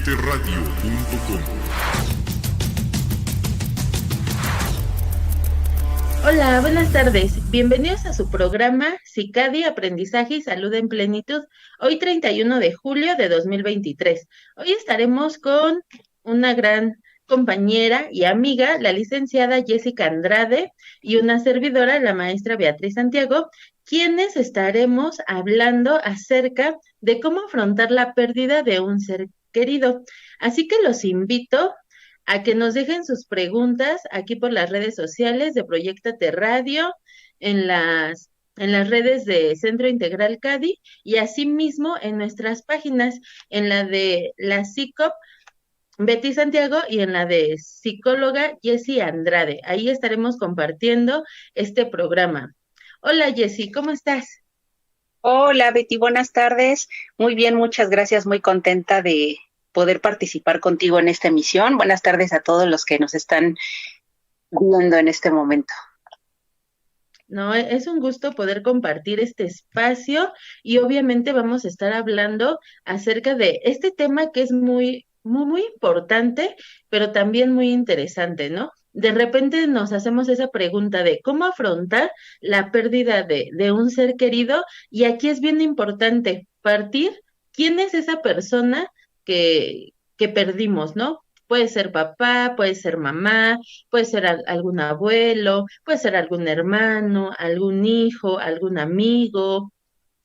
proyectateradio.com. Hola, buenas tardes. Bienvenidos a su programa Cicadi, Aprendizaje y Salud en Plenitud. Hoy 31 de julio de 2023. Hoy estaremos con una gran compañera y amiga, la licenciada Jessica Andrade, y una servidora, la maestra Beatriz Santiago, quienes estaremos hablando acerca de cómo afrontar la pérdida de un ser querido. Así que los invito a que nos dejen sus preguntas aquí por las redes sociales de Proyectate Radio, en las redes de Centro Integral CADI y asimismo en nuestras páginas, en la de la CICOP Betty Santiago y en la de psicóloga Jessie Andrade. Ahí estaremos compartiendo este programa. Hola Jessie, ¿cómo estás? Hola Betty, buenas tardes. Muy bien, muchas gracias. Muy contenta de poder participar contigo en esta emisión. Buenas tardes a todos los que nos están viendo en este momento. No, es un gusto poder compartir este espacio y obviamente vamos a estar hablando acerca de este tema que es muy, muy, muy importante, pero también muy interesante, ¿no? De repente nos hacemos esa pregunta de cómo afrontar la pérdida de un ser querido y aquí es bien importante partir quién es esa persona que perdimos, ¿no? Puede ser papá, puede ser mamá, puede ser algún abuelo, puede ser algún hermano, algún hijo, algún amigo.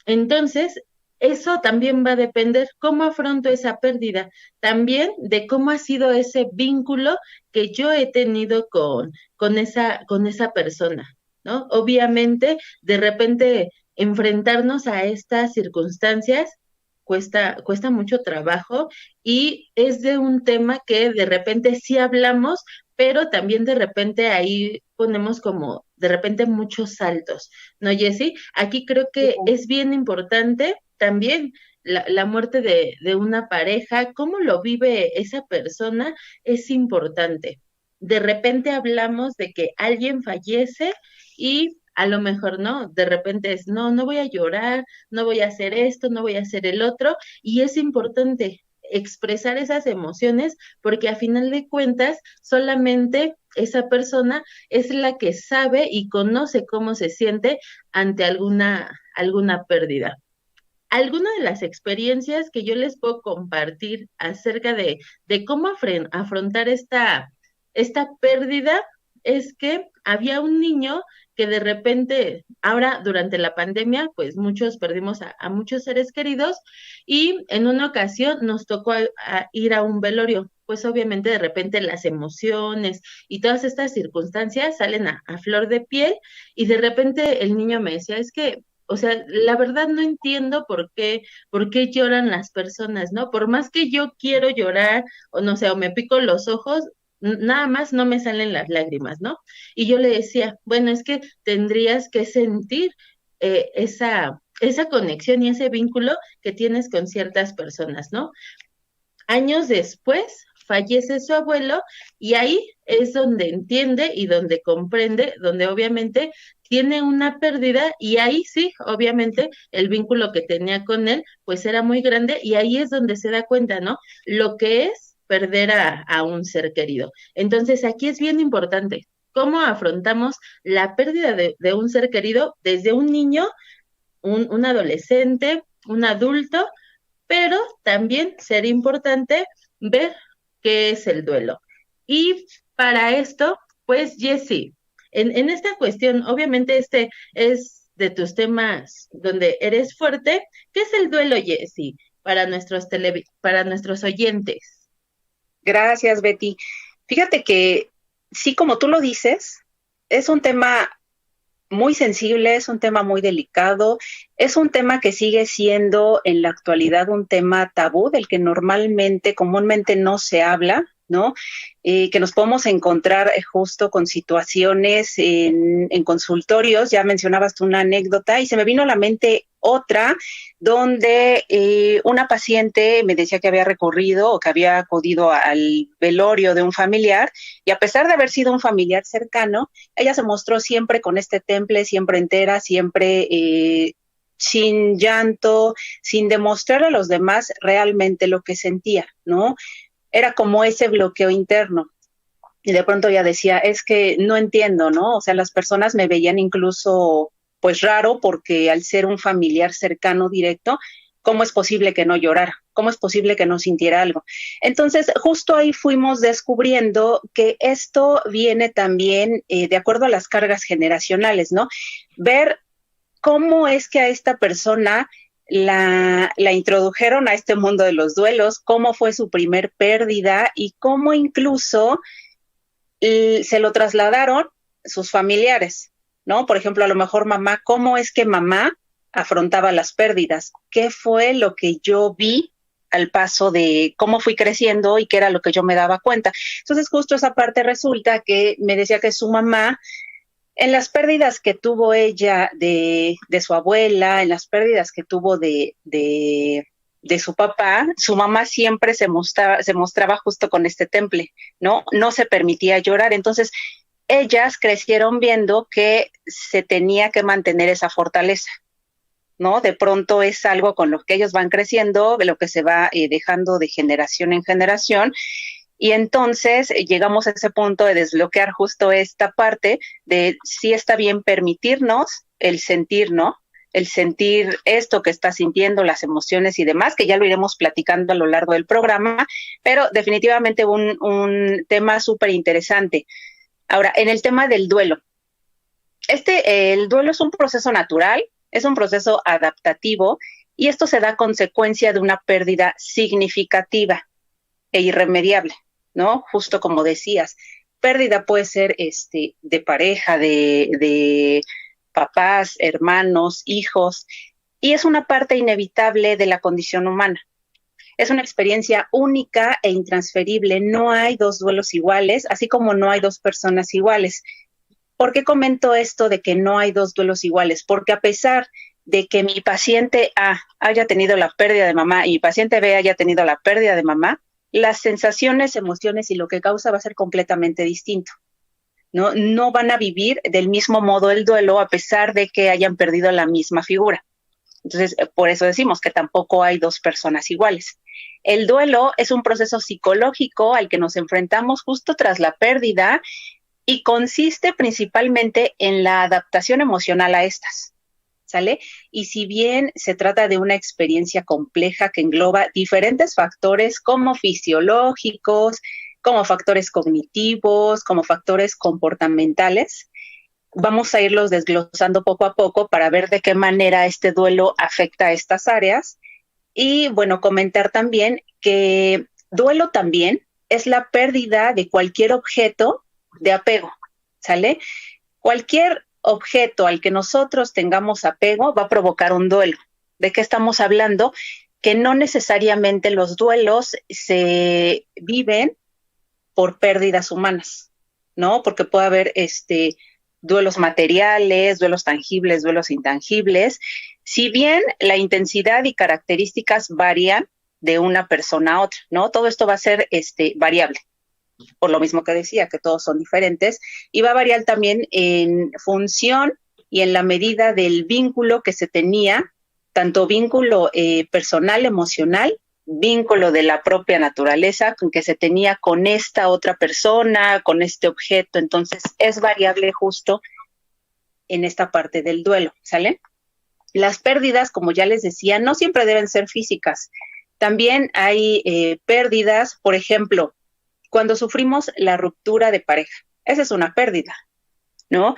Entonces, eso también va a depender cómo afronto esa pérdida, también de cómo ha sido ese vínculo que yo he tenido con esa persona, ¿no? Obviamente, de repente, enfrentarnos a estas circunstancias cuesta mucho trabajo y es de un tema que de repente sí hablamos, pero también de repente ahí ponemos como de repente muchos saltos, ¿no, Jessy? Aquí creo que es bien importante también la muerte de una pareja, cómo lo vive esa persona, es importante. De repente hablamos de que alguien fallece y a lo mejor no, de repente es, no, no voy a llorar, no voy a hacer esto, no voy a hacer el otro, y es importante expresar esas emociones porque a final de cuentas solamente esa persona es la que sabe y conoce cómo se siente ante alguna pérdida. Alguna de las experiencias que yo les puedo compartir acerca de cómo afrontar esta pérdida es que había un niño que de repente, ahora durante la pandemia, pues muchos perdimos a muchos seres queridos y en una ocasión nos tocó a ir a un velorio. Pues obviamente de repente las emociones y todas estas circunstancias salen a flor de piel y de repente el niño me decía, es que o sea, la verdad no entiendo por qué lloran las personas, ¿no? Por más que yo quiero llorar, o no sé, o me pico los ojos, nada más no me salen las lágrimas, ¿no? Y yo le decía, bueno, es que tendrías que sentir esa conexión y ese vínculo que tienes con ciertas personas, ¿no? Años después fallece su abuelo y ahí es donde entiende y donde comprende, donde obviamente tiene una pérdida y ahí sí, obviamente el vínculo que tenía con él pues era muy grande y ahí es donde se da cuenta, ¿no? Lo que es perder a un ser querido. Entonces aquí es bien importante cómo afrontamos la pérdida de un ser querido desde un niño, un adolescente, un adulto, pero también sería importante ver qué es el duelo. Y para esto, pues Jessie, en esta cuestión, obviamente este es de tus temas donde eres fuerte, ¿qué es el duelo, Jessie, para nuestros oyentes? Gracias, Betty. Fíjate que sí, como tú lo dices, es un tema muy sensible, es un tema muy delicado, es un tema que sigue siendo en la actualidad un tema tabú del que comúnmente no se habla, ¿no? Que nos podemos encontrar justo con situaciones en consultorios. Ya mencionabas tú una anécdota y se me vino a la mente otra donde una paciente me decía que había recurrido o que había acudido al velorio de un familiar y a pesar de haber sido un familiar cercano, ella se mostró siempre con este temple, siempre entera, siempre sin llanto, sin demostrar a los demás realmente lo que sentía, ¿no? Era como ese bloqueo interno. Y de pronto ya decía, es que no entiendo, ¿no? O sea, las personas me veían incluso pues raro porque al ser un familiar cercano directo, ¿cómo es posible que no llorara? ¿Cómo es posible que no sintiera algo? Entonces, justo ahí fuimos descubriendo que esto viene también de acuerdo a las cargas generacionales, ¿no? Ver cómo es que a esta persona la introdujeron a este mundo de los duelos, cómo fue su primer pérdida y cómo incluso se lo trasladaron sus familiares, ¿no? Por ejemplo, a lo mejor mamá, ¿cómo es que mamá afrontaba las pérdidas? ¿Qué fue lo que yo vi al paso de cómo fui creciendo y qué era lo que yo me daba cuenta? Entonces, justo esa parte resulta que me decía que su mamá, en las pérdidas que tuvo ella de su abuela, en las pérdidas que tuvo de su papá, su mamá siempre se mostraba justo con este temple, ¿no? No se permitía llorar. Entonces, ellas crecieron viendo que se tenía que mantener esa fortaleza, ¿no? De pronto es algo con lo que ellos van creciendo, de lo que se va dejando de generación en generación. Y entonces llegamos a ese punto de desbloquear justo esta parte de si está bien permitirnos el sentir, ¿no? El sentir esto que está sintiendo, las emociones y demás, que ya lo iremos platicando a lo largo del programa, pero definitivamente un tema súper interesante. Ahora, en el tema del duelo. El duelo es un proceso natural, es un proceso adaptativo y esto se da a consecuencia de una pérdida significativa e irremediable, ¿no? Justo como decías, pérdida puede ser de pareja, de papás, hermanos, hijos, y es una parte inevitable de la condición humana. Es una experiencia única e intransferible. No hay dos duelos iguales, así como no hay dos personas iguales. ¿Por qué comento esto de que no hay dos duelos iguales? Porque a pesar de que mi paciente A haya tenido la pérdida de mamá y mi paciente B haya tenido la pérdida de mamá, las sensaciones, emociones y lo que causa va a ser completamente distinto. No van a vivir del mismo modo el duelo a pesar de que hayan perdido la misma figura. Entonces, por eso decimos que tampoco hay dos personas iguales. El duelo es un proceso psicológico al que nos enfrentamos justo tras la pérdida y consiste principalmente en la adaptación emocional a estas, ¿sale? Y si bien se trata de una experiencia compleja que engloba diferentes factores como fisiológicos, como factores cognitivos, como factores comportamentales, vamos a irlos desglosando poco a poco para ver de qué manera este duelo afecta a estas áreas. Y bueno, comentar también que duelo también es la pérdida de cualquier objeto de apego, ¿sale? Cualquier objeto al que nosotros tengamos apego va a provocar un duelo. ¿De qué estamos hablando? Que no necesariamente los duelos se viven por pérdidas humanas, ¿no? Porque puede haber duelos materiales, duelos tangibles, duelos intangibles. Si bien la intensidad y características varían de una persona a otra, ¿no? Todo esto va a ser variable. Por lo mismo que decía, que todos son diferentes, y va a variar también en función y en la medida del vínculo que se tenía, tanto vínculo personal, emocional, vínculo de la propia naturaleza que se tenía con esta otra persona, con este objeto. Entonces, es variable justo en esta parte del duelo, ¿sale? Las pérdidas, como ya les decía, no siempre deben ser físicas. También hay pérdidas, por ejemplo, cuando sufrimos la ruptura de pareja. Esa es una pérdida, ¿no?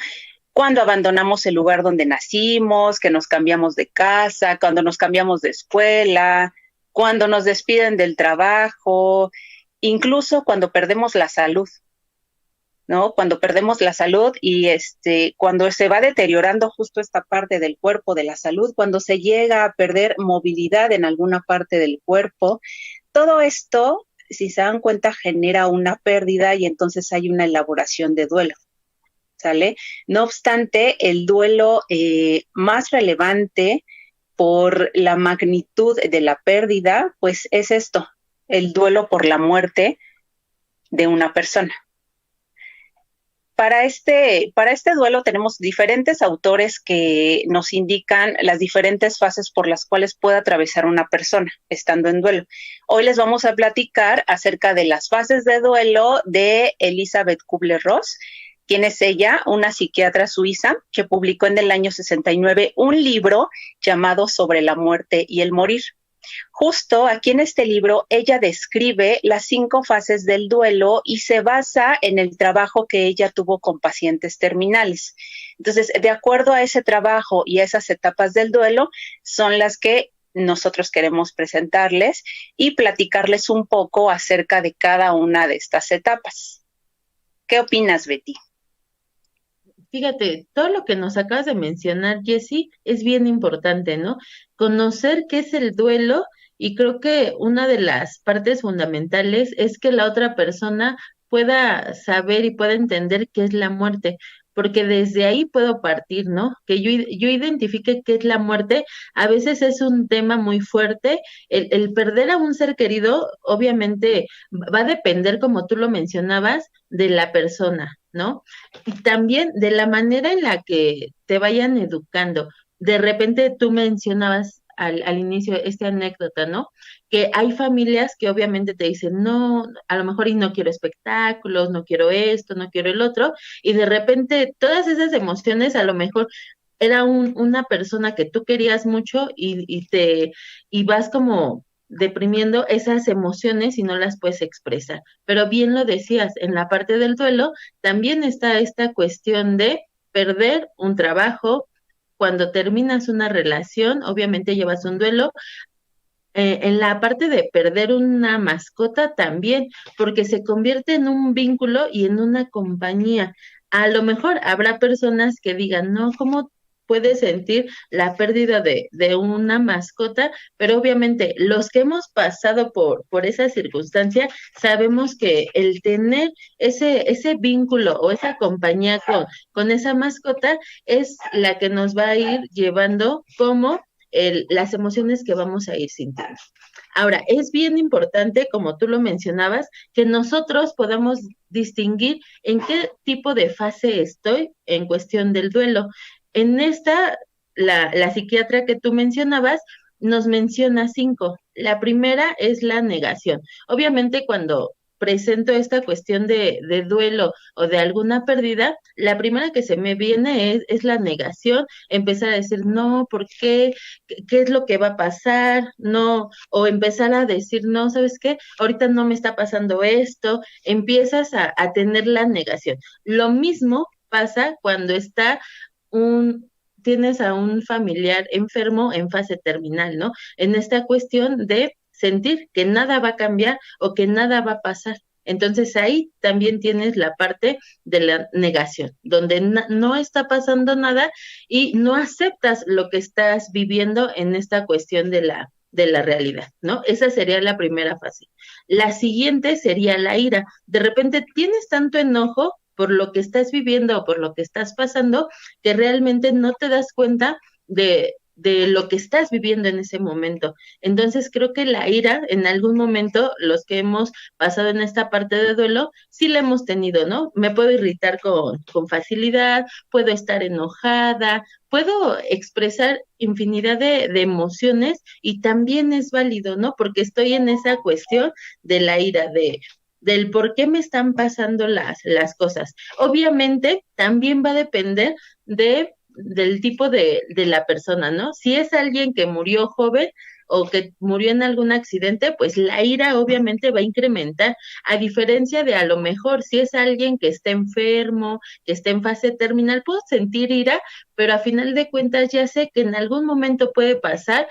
Cuando abandonamos el lugar donde nacimos, que nos cambiamos de casa, cuando nos cambiamos de escuela, cuando nos despiden del trabajo, incluso cuando perdemos la salud, ¿no? Cuando perdemos la salud y cuando se va deteriorando justo esta parte del cuerpo, de la salud, cuando se llega a perder movilidad en alguna parte del cuerpo, todo esto, si se dan cuenta, genera una pérdida y entonces hay una elaboración de duelo, ¿sale? No obstante, el duelo más relevante por la magnitud de la pérdida, pues es esto, el duelo por la muerte de una persona. para este duelo tenemos diferentes autores que nos indican las diferentes fases por las cuales puede atravesar una persona estando en duelo. Hoy les vamos a platicar acerca de las fases de duelo de Elizabeth Kubler-Ross. ¿Quién es ella? Una psiquiatra suiza que publicó en el año 69 un libro llamado Sobre la muerte y el morir. Justo aquí en este libro, ella describe las 5 fases del duelo y se basa en el trabajo que ella tuvo con pacientes terminales. Entonces, de acuerdo a ese trabajo y a esas etapas del duelo, son las que nosotros queremos presentarles y platicarles un poco acerca de cada una de estas etapas. ¿Qué opinas, Betty? Fíjate, todo lo que nos acabas de mencionar, Jessie, es bien importante, ¿no? Conocer qué es el duelo y creo que una de las partes fundamentales es que la otra persona pueda saber y pueda entender qué es la muerte, porque desde ahí puedo partir, ¿no? Que yo identifique qué es la muerte, a veces es un tema muy fuerte, el perder a un ser querido, obviamente va a depender, como tú lo mencionabas, de la persona, ¿no? Y también de la manera en la que te vayan educando. De repente tú mencionabas al inicio esta anécdota, ¿no? Que hay familias que obviamente te dicen, no, a lo mejor y no quiero espectáculos, no quiero esto, no quiero el otro, y de repente todas esas emociones a lo mejor era una persona que tú querías mucho y vas como deprimiendo esas emociones y no las puedes expresar. Pero bien lo decías, en la parte del duelo también está esta cuestión de perder un trabajo. Cuando terminas una relación, obviamente llevas un duelo. En la parte de perder una mascota también, porque se convierte en un vínculo y en una compañía. A lo mejor habrá personas que digan, no, ¿cómo puedes sentir la pérdida de una mascota? Pero obviamente los que hemos pasado por esa circunstancia, sabemos que el tener ese vínculo o esa compañía con esa mascota es la que nos va a ir llevando como las emociones que vamos a ir sintiendo. Ahora, es bien importante, como tú lo mencionabas, que nosotros podamos distinguir en qué tipo de fase estoy en cuestión del duelo. En esta, la psiquiatra que tú mencionabas nos menciona 5. La primera es la negación. Obviamente, cuando presento esta cuestión de duelo o de alguna pérdida, la primera que se me viene es la negación, empezar a decir, no, ¿por qué? ¿Qué es lo que va a pasar? No, o empezar a decir, no, ¿sabes qué? Ahorita no me está pasando esto, empiezas a tener la negación. Lo mismo pasa cuando está un, tienes a un familiar enfermo en fase terminal, ¿no? En esta cuestión de sentir que nada va a cambiar o que nada va a pasar. Entonces ahí también tienes la parte de la negación, donde no está pasando nada y no aceptas lo que estás viviendo en esta cuestión de la realidad, ¿no? Esa sería la primera fase. La siguiente sería la ira. De repente tienes tanto enojo por lo que estás viviendo o por lo que estás pasando que realmente no te das cuenta de lo que estás viviendo en ese momento. Entonces creo que la ira, en algún momento, los que hemos pasado en esta parte de duelo, sí la hemos tenido, ¿no? Me puedo irritar con facilidad, puedo estar enojada, puedo expresar infinidad de emociones y también es válido, ¿no? Porque estoy en esa cuestión de la ira, del por qué me están pasando las cosas. Obviamente, también va a depender del tipo de la persona, ¿no? Si es alguien que murió joven o que murió en algún accidente, pues la ira obviamente va a incrementar, a diferencia de a lo mejor si es alguien que está enfermo, que está en fase terminal, puedo sentir ira, pero a final de cuentas ya sé que en algún momento puede pasar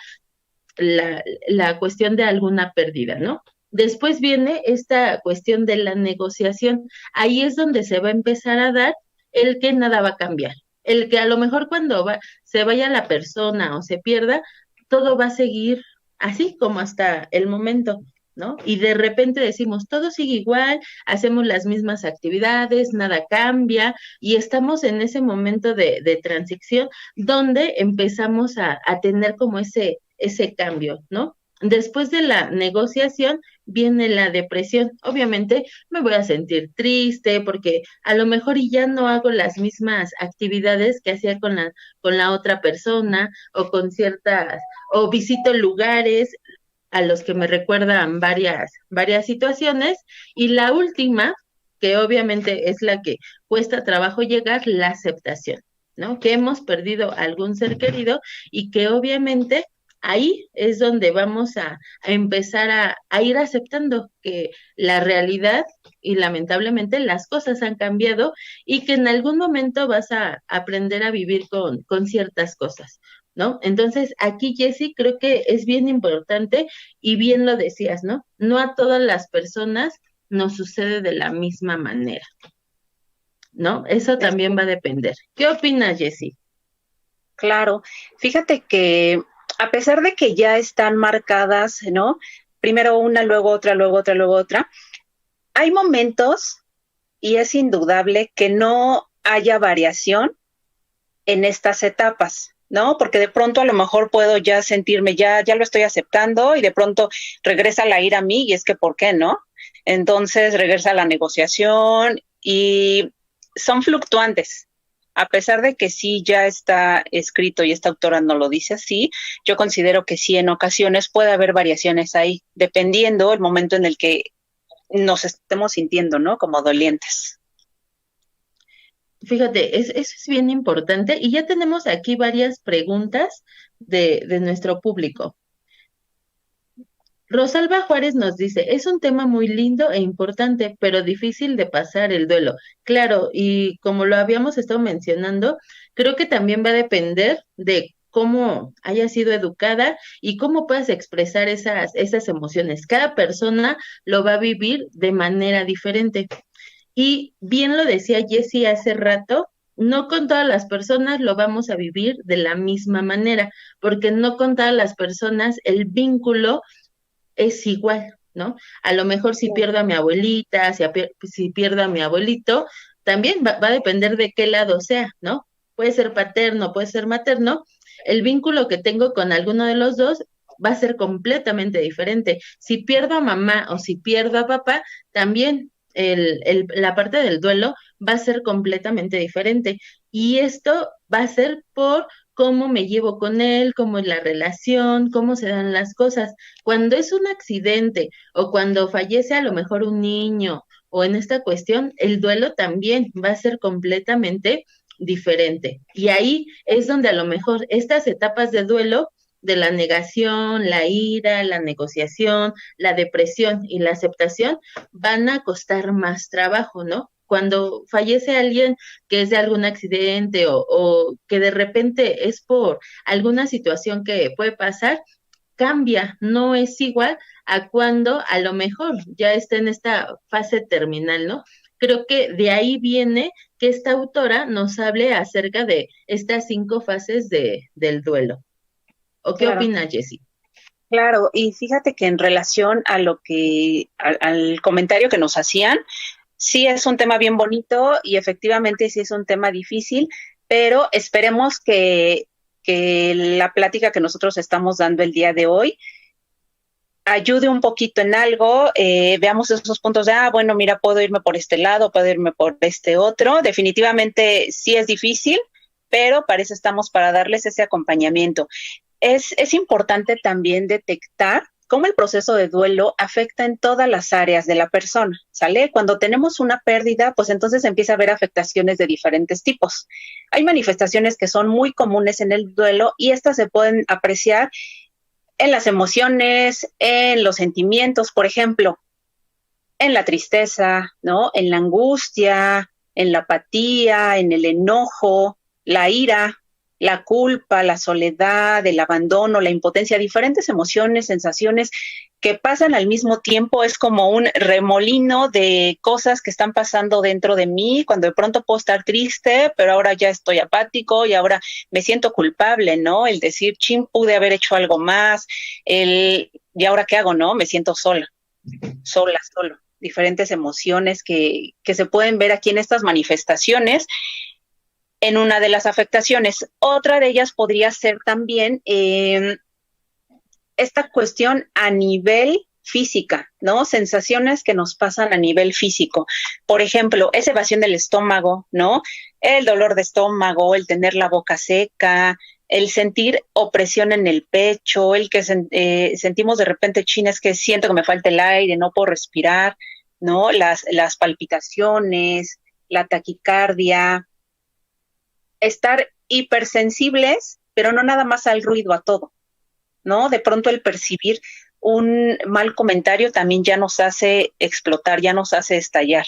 la cuestión de alguna pérdida, ¿no? Después viene esta cuestión de la negociación. Ahí es donde se va a empezar a dar el que nada va a cambiar. El que a lo mejor cuando se vaya la persona o se pierda, todo va a seguir así como hasta el momento, ¿no? Y de repente decimos, todo sigue igual, hacemos las mismas actividades, nada cambia, y estamos en ese momento de transición donde empezamos a tener como ese cambio, ¿no? Después de la negociación viene la depresión. Obviamente me voy a sentir triste porque a lo mejor y ya no hago las mismas actividades que hacía con la otra persona o con ciertas, o visito lugares a los que me recuerdan varias situaciones. Y la última, que obviamente es la que cuesta trabajo llegar, la aceptación, ¿no? Que hemos perdido algún ser querido y que obviamente ahí es donde vamos a empezar a ir aceptando que la realidad y lamentablemente las cosas han cambiado y que en algún momento vas a aprender a vivir con ciertas cosas, ¿no? Entonces, aquí, Jessy, creo que es bien importante y bien lo decías, ¿no? No a todas las personas nos sucede de la misma manera, ¿no? Eso Es también va a depender. ¿Qué opinas, Jessy? claro. Fíjate que a pesar de que ya están marcadas, ¿no? Primero una, luego otra, luego otra, luego otra, hay momentos, y es indudable, que no haya variación en estas etapas, ¿no? Porque de pronto a lo mejor puedo ya sentirme, ya lo estoy aceptando y de pronto regresa la ira a mí y es que, ¿por qué no? Entonces regresa la negociación y son fluctuantes. A pesar de que sí ya está escrito y esta autora no lo dice así, yo considero que sí en ocasiones puede haber variaciones ahí, dependiendo el momento en el que nos estemos sintiendo, ¿no? Como dolientes. Fíjate, eso es bien importante y ya tenemos aquí varias preguntas de nuestro público. Rosalba Juárez nos dice, es un tema muy lindo e importante, pero difícil de pasar el duelo. Claro, y como lo habíamos estado mencionando, creo que también va a depender de cómo haya sido educada y cómo puedas expresar esas emociones. Cada persona lo va a vivir de manera diferente. Y bien lo decía Jessie hace rato, no con todas las personas lo vamos a vivir de la misma manera, porque no con todas las personas el vínculo es igual, ¿no? A lo mejor si pierdo a mi abuelita, si pierdo a mi abuelito, también va a depender de qué lado sea, ¿no? Puede ser paterno, puede ser materno. El vínculo que tengo con alguno de los dos va a ser completamente diferente. Si pierdo a mamá o si pierdo a papá, también la parte del duelo va a ser completamente diferente. Y esto va a ser por cómo me llevo con él, cómo es la relación, cómo se dan las cosas. Cuando es un accidente o cuando fallece a lo mejor un niño o en esta cuestión, el duelo también va a ser completamente diferente. Y ahí es donde a lo mejor estas etapas de duelo, de la negación, la ira, la negociación, la depresión y la aceptación, van a costar más trabajo, ¿no? Cuando fallece alguien que es de algún accidente o que de repente es por alguna situación que puede pasar, cambia, no es igual a cuando a lo mejor ya está en esta fase terminal, ¿no? Creo que de ahí viene que esta autora nos hable acerca de estas 5 fases del duelo. ¿O qué Claro. opina Jessie? Claro, y fíjate que en relación a lo que, al comentario que nos hacían, sí es un tema bien bonito y efectivamente sí es un tema difícil, pero esperemos que la plática que nosotros estamos dando el día de hoy ayude un poquito en algo, veamos esos puntos de, bueno, mira, puedo irme por este lado, puedo irme por este otro. Definitivamente sí es difícil, pero para eso estamos, para darles ese acompañamiento. Es importante también detectar cómo el proceso de duelo afecta en todas las áreas de la persona, ¿sale? Cuando tenemos una pérdida, pues entonces empieza a haber afectaciones de diferentes tipos. Hay manifestaciones que son muy comunes en el duelo y estas se pueden apreciar en las emociones, en los sentimientos, por ejemplo, en la tristeza, ¿no? En la angustia, en la apatía, en el enojo, la ira, la culpa, la soledad, el abandono, la impotencia, diferentes emociones, sensaciones que pasan al mismo tiempo. Es como un remolino de cosas que están pasando dentro de mí, cuando de pronto puedo estar triste, pero ahora ya estoy apático y ahora me siento culpable, ¿no? El decir, chin, pude haber hecho algo más, ¿y ahora qué hago, no? Me siento sola, solo. Diferentes emociones que se pueden ver aquí en estas manifestaciones en una de las afectaciones. Otra de ellas podría ser también esta cuestión a nivel física, ¿no? Sensaciones que nos pasan a nivel físico. Por ejemplo, esa evasión del estómago, ¿no? El dolor de estómago, el tener la boca seca, el sentir opresión en el pecho, el que sentimos de repente, China, es que siento que me falta el aire, no puedo respirar, ¿no? Las palpitaciones, la taquicardia, estar hipersensibles, pero no nada más al ruido, a todo, ¿no? De pronto el percibir un mal comentario también ya nos hace explotar, ya nos hace estallar,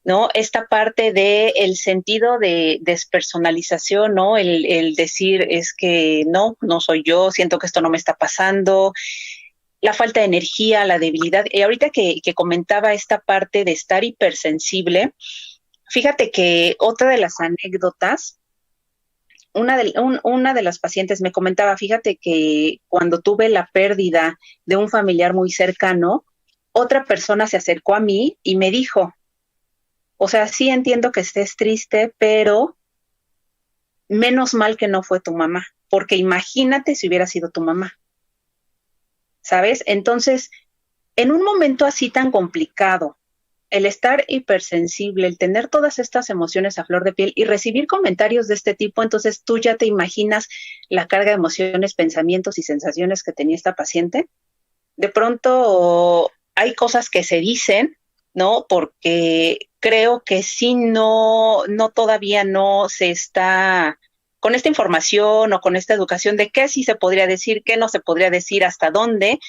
¿no? Esta parte de el sentido de despersonalización, ¿no? El decir es que no soy yo, siento que esto no me está pasando, la falta de energía, la debilidad. Y ahorita que comentaba esta parte de estar hipersensible, fíjate que otra de las anécdotas, una de las pacientes me comentaba, fíjate que cuando tuve la pérdida de un familiar muy cercano, otra persona se acercó a mí y me dijo, o sea, sí entiendo que estés triste, pero menos mal que no fue tu mamá, porque imagínate si hubiera sido tu mamá, ¿sabes? Entonces, en un momento así tan complicado, el estar hipersensible, el tener todas estas emociones a flor de piel y recibir comentarios de este tipo, entonces tú ya te imaginas la carga de emociones, pensamientos y sensaciones que tenía esta paciente. De pronto hay cosas que se dicen, ¿no? Porque creo que si no todavía no se está con esta información o con esta educación de qué sí se podría decir, qué no se podría decir, hasta dónde.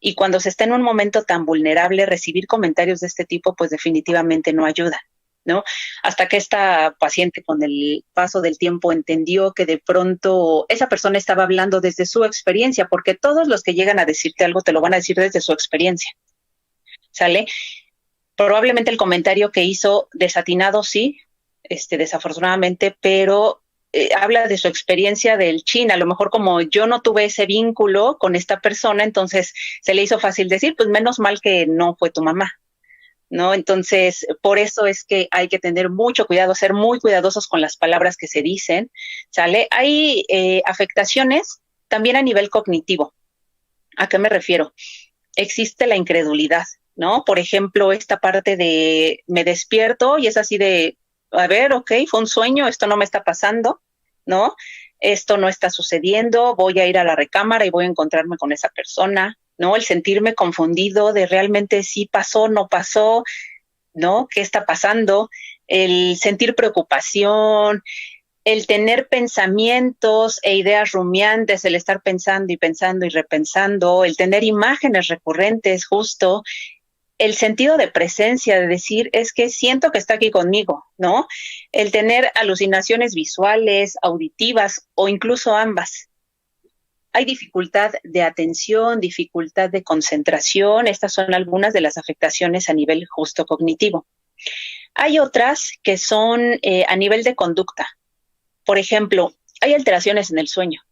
Y cuando se está en un momento tan vulnerable, recibir comentarios de este tipo, pues definitivamente no ayuda, ¿no? Hasta que esta paciente con el paso del tiempo entendió que de pronto esa persona estaba hablando desde su experiencia, porque todos los que llegan a decirte algo te lo van a decir desde su experiencia, ¿sale? Probablemente el comentario que hizo desatinado, sí, desafortunadamente, pero habla de su experiencia del China. A lo mejor como yo no tuve ese vínculo con esta persona, entonces se le hizo fácil decir, pues menos mal que no fue tu mamá, ¿no? Entonces, por eso es que hay que tener mucho cuidado, ser muy cuidadosos con las palabras que se dicen, ¿sale? Hay afectaciones también a nivel cognitivo. ¿A qué me refiero? Existe la incredulidad, ¿no? Por ejemplo, esta parte de me despierto y es así de, a ver, ok, fue un sueño, esto no me está pasando, ¿no? Esto no está sucediendo, voy a ir a la recámara y voy a encontrarme con esa persona, ¿no? El sentirme confundido de realmente sí pasó, no pasó, ¿no? ¿Qué está pasando? El sentir preocupación, el tener pensamientos e ideas rumiantes, el estar pensando y pensando y repensando, el tener imágenes recurrentes justo, el sentido de presencia, de decir, es que siento que está aquí conmigo, ¿no? El tener alucinaciones visuales, auditivas o incluso ambas. Hay dificultad de atención, dificultad de concentración, estas son algunas de las afectaciones a nivel justo cognitivo. Hay otras que son a nivel de conducta. Por ejemplo, hay alteraciones en el sueño.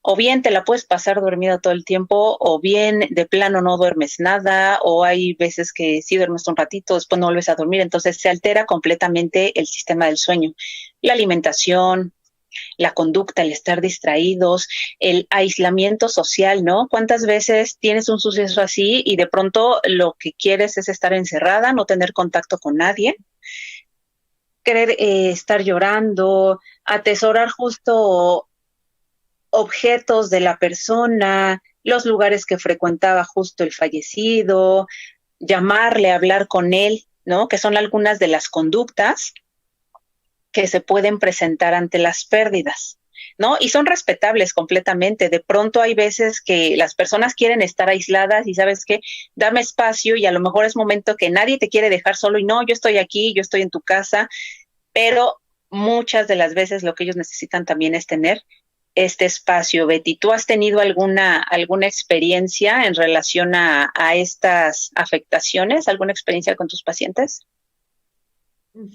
O bien te la puedes pasar dormida todo el tiempo, o bien de plano no duermes nada, o hay veces que sí duermes un ratito, después no vuelves a dormir, entonces se altera completamente el sistema del sueño. La alimentación, la conducta, el estar distraídos, el aislamiento social, ¿no? ¿Cuántas veces tienes un suceso así y de pronto lo que quieres es estar encerrada, no tener contacto con nadie? Querer estar llorando, atesorar justo objetos de la persona, los lugares que frecuentaba justo el fallecido, llamarle, hablar con él, ¿no? Que son algunas de las conductas que se pueden presentar ante las pérdidas, ¿no? Y son respetables completamente. De pronto hay veces que las personas quieren estar aisladas y sabes qué, dame espacio y a lo mejor es momento que nadie te quiere dejar solo y no, yo estoy aquí, yo estoy en tu casa, pero muchas de las veces lo que ellos necesitan también es tener este espacio. Betty, ¿tú has tenido alguna experiencia en relación a estas afectaciones, alguna experiencia con tus pacientes?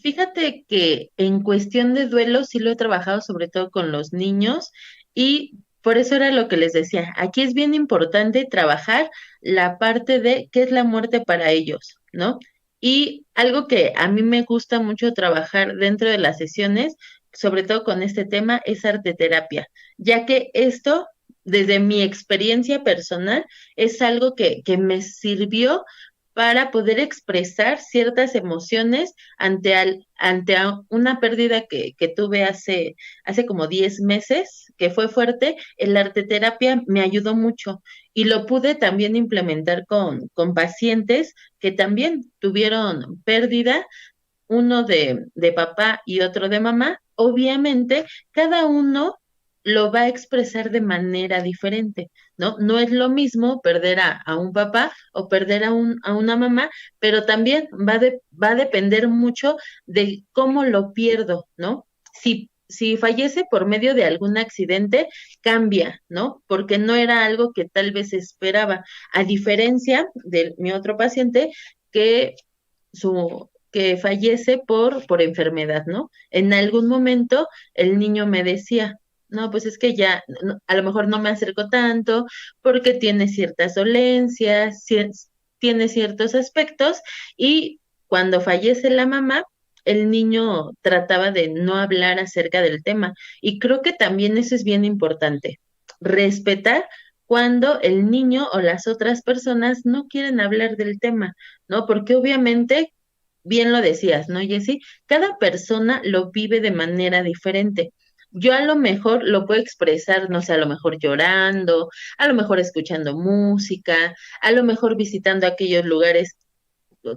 Fíjate que en cuestión de duelo sí lo he trabajado sobre todo con los niños y por eso era lo que les decía. Aquí es bien importante trabajar la parte de qué es la muerte para ellos, ¿no? Y algo que a mí me gusta mucho trabajar dentro de las sesiones, sobre todo con este tema, es arte terapia, ya que esto desde mi experiencia personal, es algo que me sirvió para poder expresar ciertas emociones una pérdida que tuve hace como 10 meses, que fue fuerte. El arte terapia me ayudó mucho y lo pude también implementar con pacientes que también tuvieron pérdida, uno de papá y otro de mamá. Obviamente, cada uno lo va a expresar de manera diferente, ¿no? No es lo mismo perder a un papá o perder a una mamá, pero también va a depender mucho de cómo lo pierdo, ¿no? Si fallece por medio de algún accidente, cambia, ¿no? Porque no era algo que tal vez esperaba, a diferencia de mi otro paciente que que fallece por enfermedad, ¿no? En algún momento el niño me decía, no, pues es que ya a lo mejor no me acerco tanto porque tiene ciertas dolencias, tiene ciertos aspectos, y cuando fallece la mamá, el niño trataba de no hablar acerca del tema. Y creo que también eso es bien importante, respetar cuando el niño o las otras personas no quieren hablar del tema, ¿no? Porque obviamente, bien lo decías, ¿no, Jessy? Cada persona lo vive de manera diferente. Yo a lo mejor lo puedo expresar, no sé, a lo mejor llorando, a lo mejor escuchando música, a lo mejor visitando aquellos lugares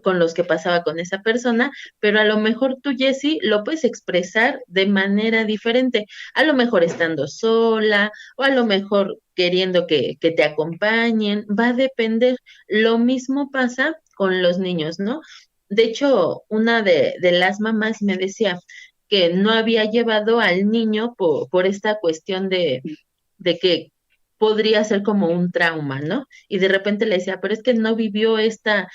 con los que pasaba con esa persona, pero a lo mejor tú, Jessy, lo puedes expresar de manera diferente, a lo mejor estando sola o a lo mejor queriendo que te acompañen, va a depender. Lo mismo pasa con los niños, ¿no? De hecho, una de las mamás me decía que no había llevado al niño por esta cuestión de que podría ser como un trauma, ¿no? Y de repente le decía, pero es que no vivió esta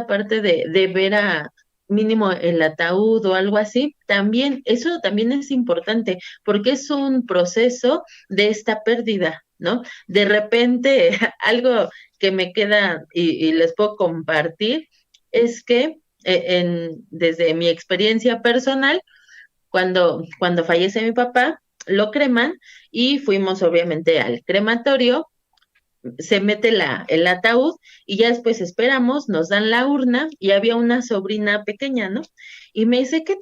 parte de ver a mínimo el ataúd o algo así. También, eso también es importante, porque es un proceso de esta pérdida, ¿no? De repente, algo que me queda y les puedo compartir es que desde mi experiencia personal, cuando fallece mi papá, lo creman y fuimos obviamente al crematorio, se mete el ataúd y ya después esperamos, nos dan la urna y había una sobrina pequeña, ¿no? Y me dice, qué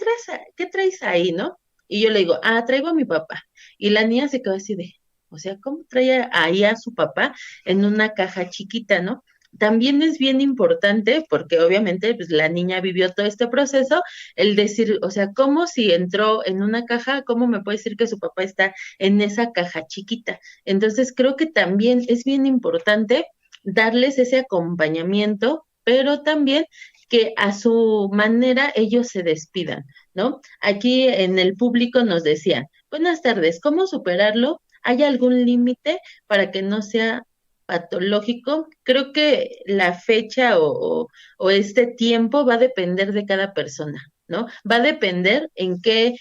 traes ahí, no? Y yo le digo, traigo a mi papá. Y la niña se quedó así de, o sea, ¿cómo trae ahí a su papá en una caja chiquita, no? También es bien importante, porque obviamente pues, la niña vivió todo este proceso, el decir, o sea, ¿cómo si entró en una caja, cómo me puede decir que su papá está en esa caja chiquita? Entonces, creo que también es bien importante darles ese acompañamiento, pero también que a su manera ellos se despidan, ¿no? Aquí en el público nos decían, buenas tardes, ¿cómo superarlo? ¿Hay algún límite para que no sea patológico? Creo que la fecha o este tiempo va a depender de cada persona, ¿no? Va a depender en qué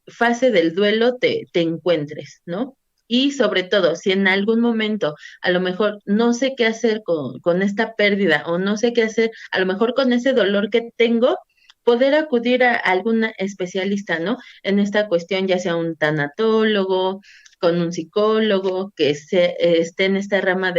fase del duelo te encuentres, ¿no? Y sobre todo, si en algún momento a lo mejor no sé qué hacer con esta pérdida o no sé qué hacer, a lo mejor con ese dolor que tengo, poder acudir a algún especialista, ¿no? En esta cuestión, ya sea un tanatólogo, con un psicólogo esté en esta rama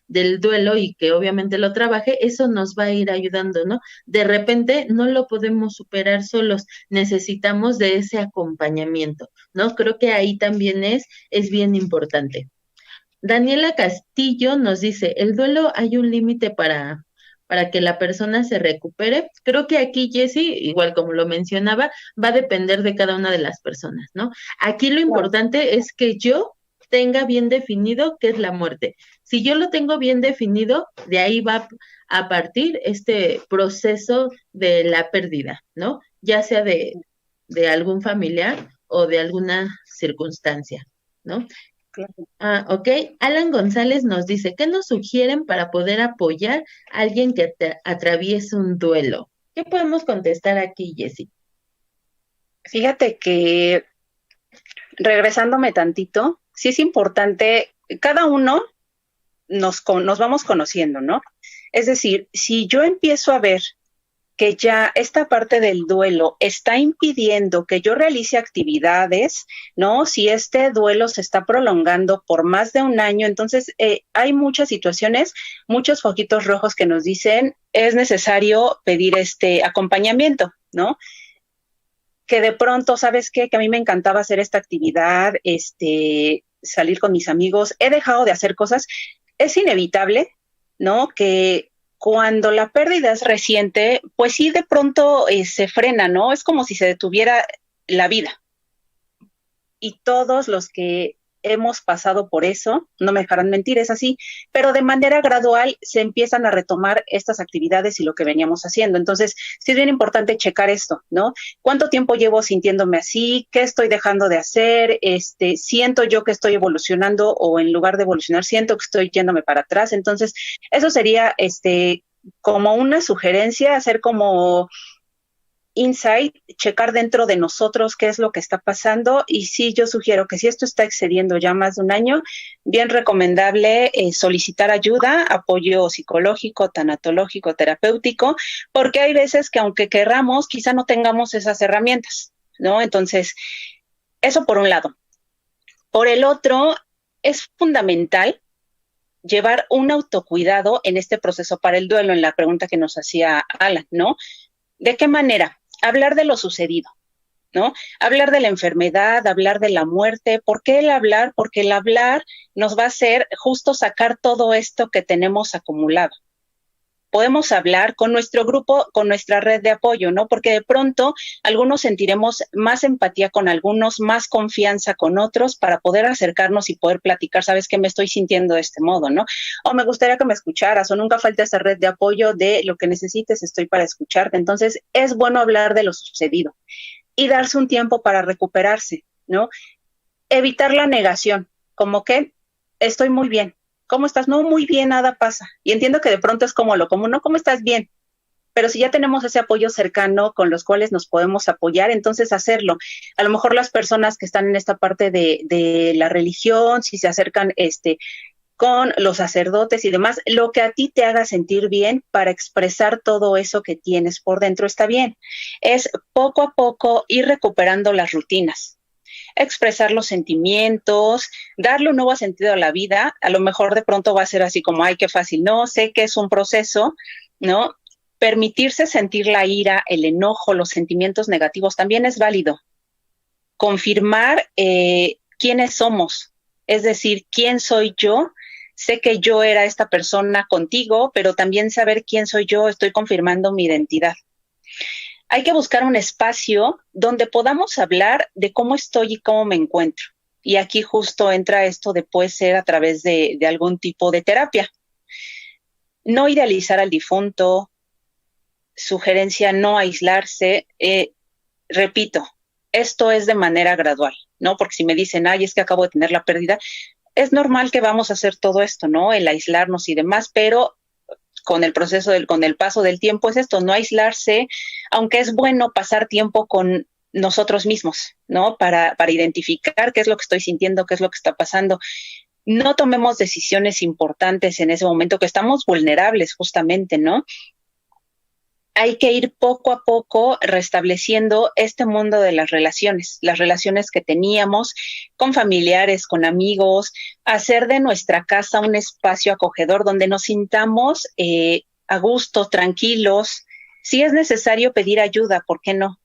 del duelo y que obviamente lo trabaje, eso nos va a ir ayudando, ¿no? De repente no lo podemos superar solos, necesitamos de ese acompañamiento, ¿no? Creo que ahí también es bien importante. Daniela Castillo nos dice, ¿el duelo hay un límite para que la persona se recupere? Creo que aquí, Jessie, igual como lo mencionaba, va a depender de cada una de las personas, ¿no? Aquí lo Claro. importante es que yo tenga bien definido qué es la muerte. Si yo lo tengo bien definido, de ahí va a partir este proceso de la pérdida, ¿no? Ya sea de algún familiar o de alguna circunstancia, ¿no? Claro. Ok. Alan González nos dice, ¿qué nos sugieren para poder apoyar a alguien que atraviese un duelo? ¿Qué podemos contestar aquí, Jessy? Fíjate que regresándome tantito, sí es importante, cada uno nos vamos conociendo, ¿no? Es decir, si yo empiezo a ver que ya esta parte del duelo está impidiendo que yo realice actividades, ¿no? Si este duelo se está prolongando por más de un año, entonces hay muchas situaciones, muchos foquitos rojos que nos dicen es necesario pedir este acompañamiento, ¿no? Que de pronto, ¿sabes qué? Que a mí me encantaba hacer esta actividad, salir con mis amigos, he dejado de hacer cosas, es inevitable, ¿no? Que cuando la pérdida es reciente, pues sí, de pronto se frena, ¿no? Es como si se detuviera la vida. Y todos los que hemos pasado por eso, no me dejarán mentir, es así, pero de manera gradual se empiezan a retomar estas actividades y lo que veníamos haciendo. Entonces, sí es bien importante checar esto, ¿no? ¿Cuánto tiempo llevo sintiéndome así? ¿Qué estoy dejando de hacer? ¿Siento yo que estoy evolucionando o en lugar de evolucionar siento que estoy yéndome para atrás? Entonces, eso sería como una sugerencia, hacer como insight, checar dentro de nosotros qué es lo que está pasando y sí, yo sugiero que si esto está excediendo ya más de un año, bien recomendable solicitar ayuda, apoyo psicológico, tanatológico, terapéutico, porque hay veces que aunque querramos, quizá no tengamos esas herramientas, ¿no? Entonces, eso por un lado. Por el otro, es fundamental llevar un autocuidado en este proceso para el duelo, en la pregunta que nos hacía Alan, ¿no? ¿De qué manera? Hablar de lo sucedido, ¿no? Hablar de la enfermedad, hablar de la muerte. ¿Por qué el hablar? Porque el hablar nos va a hacer justo sacar todo esto que tenemos acumulado. Podemos hablar con nuestro grupo, con nuestra red de apoyo, ¿no? Porque de pronto algunos sentiremos más empatía con algunos, más confianza con otros para poder acercarnos y poder platicar, ¿sabes qué? Me estoy sintiendo de este modo, ¿no? O me gustaría que me escucharas, o nunca falta esa red de apoyo de lo que necesites, estoy para escucharte. Entonces, es bueno hablar de lo sucedido y darse un tiempo para recuperarse, ¿no? Evitar la negación, como que estoy muy bien. ¿Cómo estás? No, muy bien, nada pasa. Y entiendo que de pronto es como lo común, ¿no? ¿Cómo estás? Bien. Pero si ya tenemos ese apoyo cercano con los cuales nos podemos apoyar, entonces hacerlo. A lo mejor las personas que están en esta parte de la religión, si se acercan con los sacerdotes y demás, lo que a ti te haga sentir bien para expresar todo eso que tienes por dentro está bien. Es poco a poco ir recuperando las rutinas, expresar los sentimientos, darle un nuevo sentido a la vida. A lo mejor de pronto va a ser así como, ay, qué fácil. No, sé que es un proceso, ¿no? Permitirse sentir la ira, el enojo, los sentimientos negativos también es válido. Confirmar quiénes somos, es decir, quién soy yo. Sé que yo era esta persona contigo, pero también saber quién soy yo, estoy confirmando mi identidad. Hay que buscar un espacio donde podamos hablar de cómo estoy y cómo me encuentro. Y aquí justo entra esto de puede ser a través de algún tipo de terapia. No idealizar al difunto, sugerencia no aislarse. Repito, esto es de manera gradual, ¿no? Porque si me dicen, ay, es que acabo de tener la pérdida, es normal que vamos a hacer todo esto, ¿no? El aislarnos y demás, pero con el proceso, con el paso del tiempo es esto, no aislarse, aunque es bueno pasar tiempo con nosotros mismos, ¿no? Para identificar qué es lo que estoy sintiendo, qué es lo que está pasando. No tomemos decisiones importantes en ese momento que estamos vulnerables justamente, ¿no? Hay que ir poco a poco restableciendo este mundo de las relaciones que teníamos con familiares, con amigos, hacer de nuestra casa un espacio acogedor donde nos sintamos a gusto, tranquilos. Si es necesario pedir ayuda, ¿por qué no?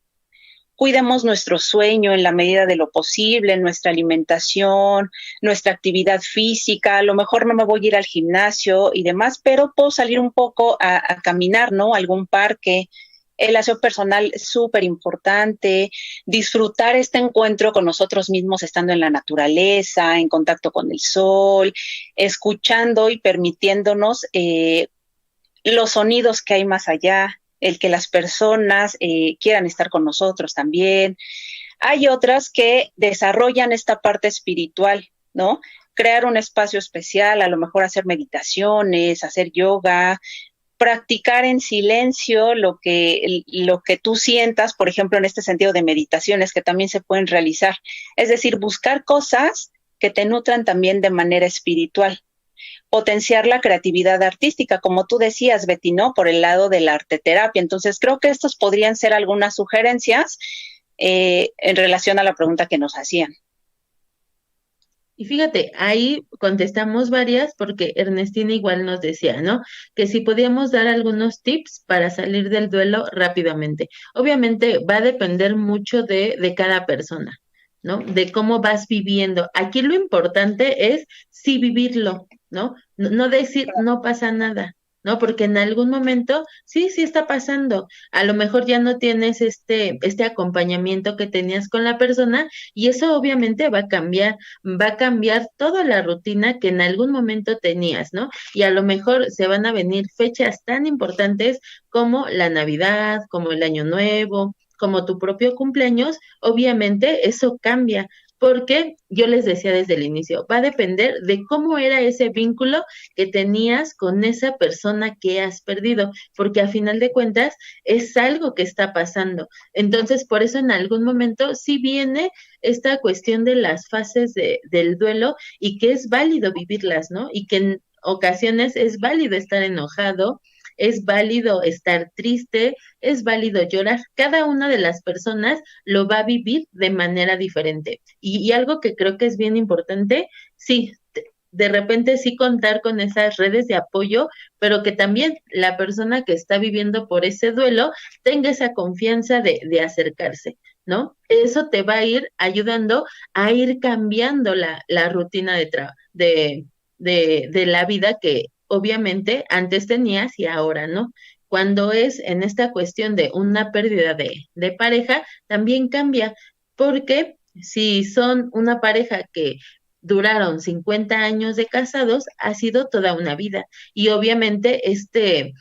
Cuidemos nuestro sueño en la medida de lo posible, nuestra alimentación, nuestra actividad física. A lo mejor no me voy a ir al gimnasio y demás, pero puedo salir un poco a caminar, ¿no? A algún parque. El aseo personal es súper importante. Disfrutar este encuentro con nosotros mismos estando en la naturaleza, en contacto con el sol, escuchando y permitiéndonos los sonidos que hay más allá, el que las personas quieran estar con nosotros también. Hay otras que desarrollan esta parte espiritual, ¿no? Crear un espacio especial, a lo mejor hacer meditaciones, hacer yoga, practicar en silencio lo que tú sientas, por ejemplo, en este sentido de meditaciones que también se pueden realizar. Es decir, buscar cosas que te nutran también de manera espiritual. potenciar la creatividad artística, como tú decías, Betty, ¿no? Por el lado de la arteterapia. Entonces, creo que estos podrían ser algunas sugerencias en relación a la pregunta que nos hacían. Y fíjate, ahí contestamos varias porque Ernestina igual nos decía, ¿no? Que si podíamos dar algunos tips para salir del duelo rápidamente. Obviamente va a depender mucho de cada persona, ¿no? De cómo vas viviendo. Aquí lo importante es sí vivirlo, ¿no? No decir no pasa nada. ¿No? Porque en algún momento sí, sí está pasando. A lo mejor ya no tienes este acompañamiento que tenías con la persona y eso obviamente va a cambiar toda la rutina que en algún momento tenías, ¿no? Y a lo mejor se van a venir fechas tan importantes como la Navidad, como el Año Nuevo, como tu propio cumpleaños, obviamente eso cambia. Porque yo les decía desde el inicio, va a depender de cómo era ese vínculo que tenías con esa persona que has perdido, porque a final de cuentas es algo que está pasando. Entonces, por eso en algún momento sí viene esta cuestión de las fases del duelo y que es válido vivirlas, ¿no? Y que en ocasiones es válido estar enojado, es válido estar triste, es válido llorar. Cada una de las personas lo va a vivir de manera diferente. Y algo que creo que es bien importante, sí, de repente sí contar con esas redes de apoyo, pero que también la persona que está viviendo por ese duelo tenga esa confianza de acercarse, ¿no? Eso te va a ir ayudando a ir cambiando la rutina de la vida que obviamente antes tenías y ahora no. Cuando es en esta cuestión de una pérdida de pareja, también cambia, porque si son una pareja que duraron 50 años de casados, ha sido toda una vida. Y obviamente este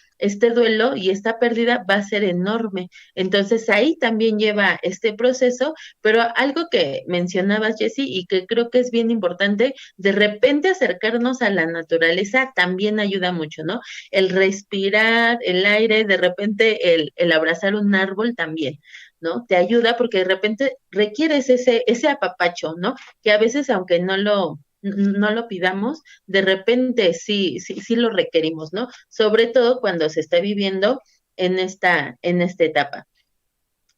duelo y esta pérdida va a ser enorme. Entonces ahí también lleva este proceso, pero algo que mencionabas, Jessy, y que creo que es bien importante, de repente acercarnos a la naturaleza también ayuda mucho, ¿no? El respirar, el aire, de repente el abrazar un árbol también. ¿No? Te ayuda porque de repente requieres ese apapacho, ¿no? Que a veces, aunque no lo pidamos, de repente sí, sí, sí lo requerimos, ¿no? Sobre todo cuando se está viviendo en esta etapa.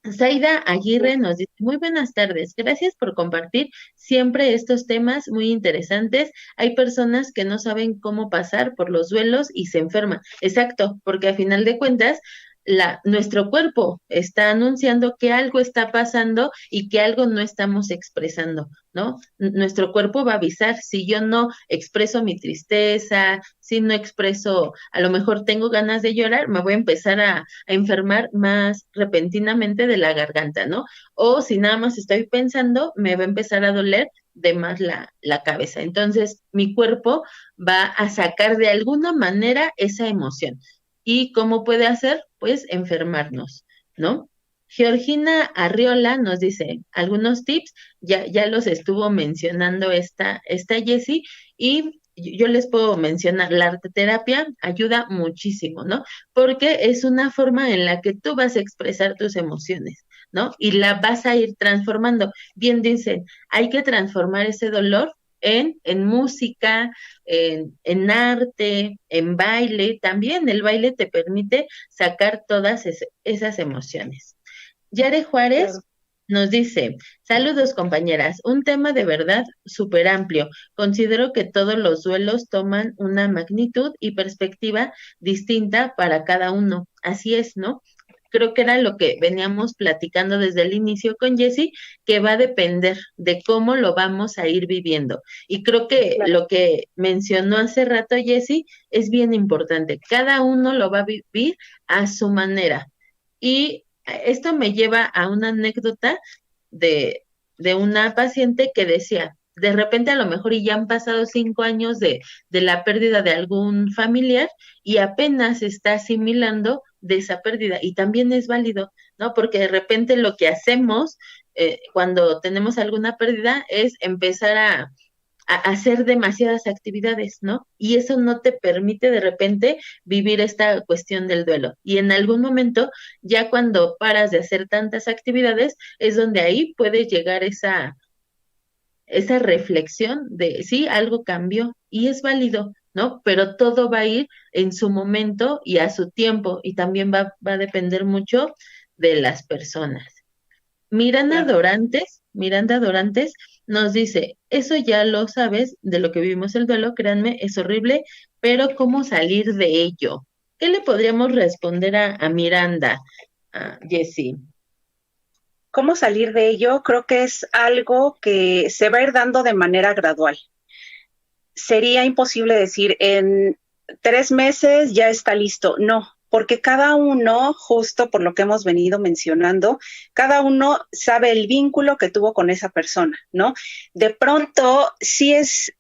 Zaida Aguirre nos dice, muy buenas tardes, gracias por compartir siempre estos temas muy interesantes. Hay personas que no saben cómo pasar por los duelos y se enferman. Exacto, porque a final de cuentas, nuestro cuerpo está anunciando que algo está pasando y que algo no estamos expresando, ¿no? Nuestro cuerpo va a avisar si yo no expreso mi tristeza, si no expreso, a lo mejor tengo ganas de llorar, me voy a empezar a enfermar más repentinamente de la garganta, ¿no? O si nada más estoy pensando, me va a empezar a doler de más la cabeza. Entonces, mi cuerpo va a sacar de alguna manera esa emoción. ¿Y cómo puede hacer? Pues enfermarnos, ¿no? Georgina Arriola nos dice algunos tips, ya los estuvo mencionando esta Jessie, y yo les puedo mencionar, la arteterapia ayuda muchísimo, ¿no? Porque es una forma en la que tú vas a expresar tus emociones, ¿no? Y la vas a ir transformando. Bien dicen, hay que transformar ese dolor en música, en arte, en baile. También el baile te permite sacar todas esas emociones. Yare Juárez Claro. nos dice, saludos compañeras, un tema de verdad súper amplio. Considero que todos los duelos toman una magnitud y perspectiva distinta para cada uno. Así es, ¿no? Creo que era lo que veníamos platicando desde el inicio con Jessie, que va a depender de cómo lo vamos a ir viviendo. Y creo que Claro. lo que mencionó hace rato Jessie es bien importante. Cada uno lo va a vivir a su manera. Y esto me lleva a una anécdota de, de una paciente que decía, de repente a lo mejor y ya han pasado 5 años de la pérdida de algún familiar y apenas está asimilando de esa pérdida y también es válido, ¿no? Porque de repente lo que hacemos cuando tenemos alguna pérdida es empezar a hacer demasiadas actividades, ¿no? Y eso no te permite de repente vivir esta cuestión del duelo. Y en algún momento, ya cuando paras de hacer tantas actividades, es donde ahí puede llegar esa reflexión de sí, algo cambió y es válido, ¿no? Pero todo va a ir en su momento y a su tiempo y también va a depender mucho de las personas. Claro. Miranda Dorantes nos dice, eso ya lo sabes de lo que vivimos el duelo, créanme, es horrible, pero ¿cómo salir de ello? ¿Qué le podríamos responder a Miranda, a Jessie? ¿Cómo salir de ello? Creo que es algo que se va a ir dando de manera gradual. Sería imposible decir en 3 meses ya está listo. No, porque cada uno, justo por lo que hemos venido mencionando, cada uno sabe el vínculo que tuvo con esa persona, ¿no? De pronto, sí es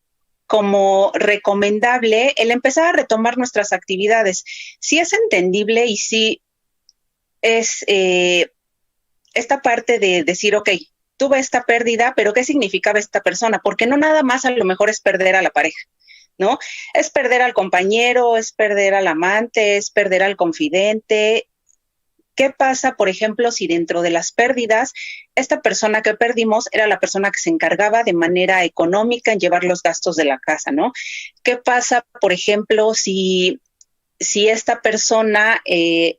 como recomendable el empezar a retomar nuestras actividades. Sí es entendible y sí es esta parte de decir, ok, tuve esta pérdida, pero ¿qué significaba esta persona? Porque no nada más a lo mejor es perder a la pareja, ¿no? Es perder al compañero, es perder al amante, es perder al confidente. ¿Qué pasa, por ejemplo, si dentro de las pérdidas, esta persona que perdimos era la persona que se encargaba de manera económica en llevar los gastos de la casa, ¿no? ¿Qué pasa, por ejemplo, si esta persona